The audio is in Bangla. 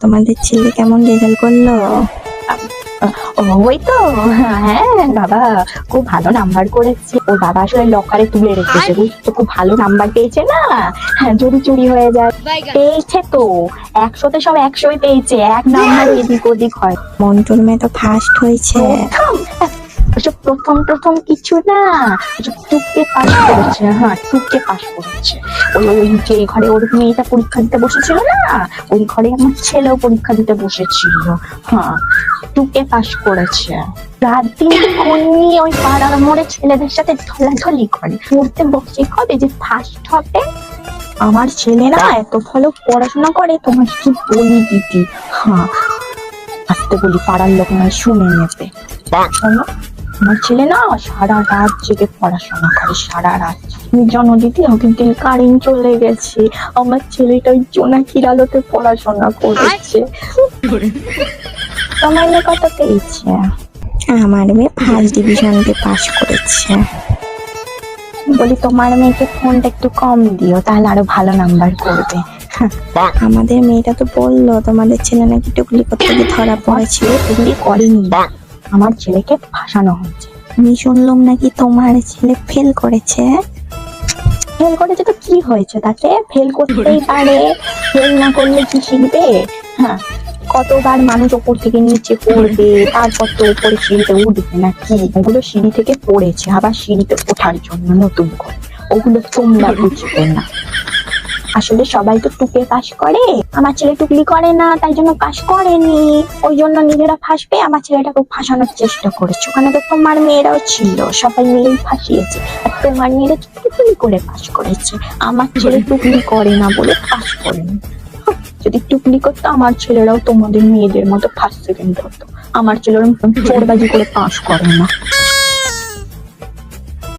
তোমাদের ছেলে কেমন রেজাল্ট করলো? ওই তো, হ্যাঁ বাবা খুব ভালো নাম্বার করেছে। ওর বাবা আসলে লকারে তুলে রেখেছে, বুঝছো, খুব ভালো নাম্বার পেয়েছে না। হ্যাঁ, যদি চুরি হয়ে যায়। পেয়েছে তো 100-তে সব 100ই পেয়েছে, এক নাম্বার এদিক ওদিক হয়। মন্টুর মেয়ে তো ফার্স্ট হয়েছে। ওসব প্রথম প্রথম কিছু না, ওসব টুকে পাস করেছে। হ্যাঁ, টুকে পাস করেছে। ওই যে ঘরে ওর মেয়েটা পরীক্ষা দিতে বসেছিল না, ওই ঘরে আমার ছেলেও পরীক্ষা দিতে বসেছিল। হ্যাঁ, টুকে পাস করেছে। রাত দিন ফোন নিয়ে ওই পাড়ার মোড়ে ছেলেদের সাথে ঢলাঢলি করে, পড়তে বসে কবে যে ফার্স্ট হবে। আমার ছেলে না এত ভালো পড়াশোনা করে, তোমার কি বলি দিদি। হ্যাঁ, আসতে বলি, পাড়ার লোক নয় শুনে নেবে। শোনো, আমার ছেলে না সারা রাত জেগে পড়াশোনা করে, সারা রাত। তুমি জানো দিদি, ওকে দিন কারেন্ট চলে গেছে, আমার ছেলেটা ওই জোনাকির আলোতে পড়াশোনা করেছে। তোমার মেয়ে কত পেয়েছে? আমার মেয়ে ফার্স্ট ডিভিশনতে পাস করেছে। বলি তোমার মেয়েকে ফোনটা একটু কম দিও, তাহলে আরো ভালো নাম্বার করবে। আমাদের মেয়েটা তো বললো তোমাদের ছেলে নাকি টুকলি করতে গিয়ে ধরা পড়েছিল। এগুলি করেনি, আমার ছেলেকে ফাঁসানো হয়েছে। আমি শুনলাম নাকি তোমার ছেলে ফেল করেছে। ফেল করেছে তো কি হয়েছে তাতে? ফেল করতেই পারে, ফেল না করলে কি শিখবে? হ্যাঁ, কতবার মানুষ ওপর থেকে নিচে পড়বে, তারপর তো উপরে সিঁড়িতে উঠবে নাকি? ওগুলো সিঁড়ি থেকে পড়েছে, আবার সিঁড়িতে ওঠার জন্য নতুন করে। ওগুলো তোমরা বুঝবে না। আসলে সবাই তো টুকে পাস করে, আমার ছেলে টুকলি করে না, তাই জন্য পাস করেনি। ওই জন্য নিজেরা ফাঁসবে, আমার ছেলেটাকে ফাঁসানোর চেষ্টা করেছে। ওখানে তো তোমার মেয়েরাও ছিল, সবাই মিলেই ফাঁসিয়েছে। আর তোমার মেয়েরা টুকলি করে পাস করেছে, আমার ছেলে টুকলি করে না বলে পাস করেনি। যদি টুকলি করতো, আমার ছেলেরাও তোমাদের মেয়েদের মতো ফার্স্ট সেকেন্ড হতো। আমার ছেলেরা চোরবাজি করে পাস করে না।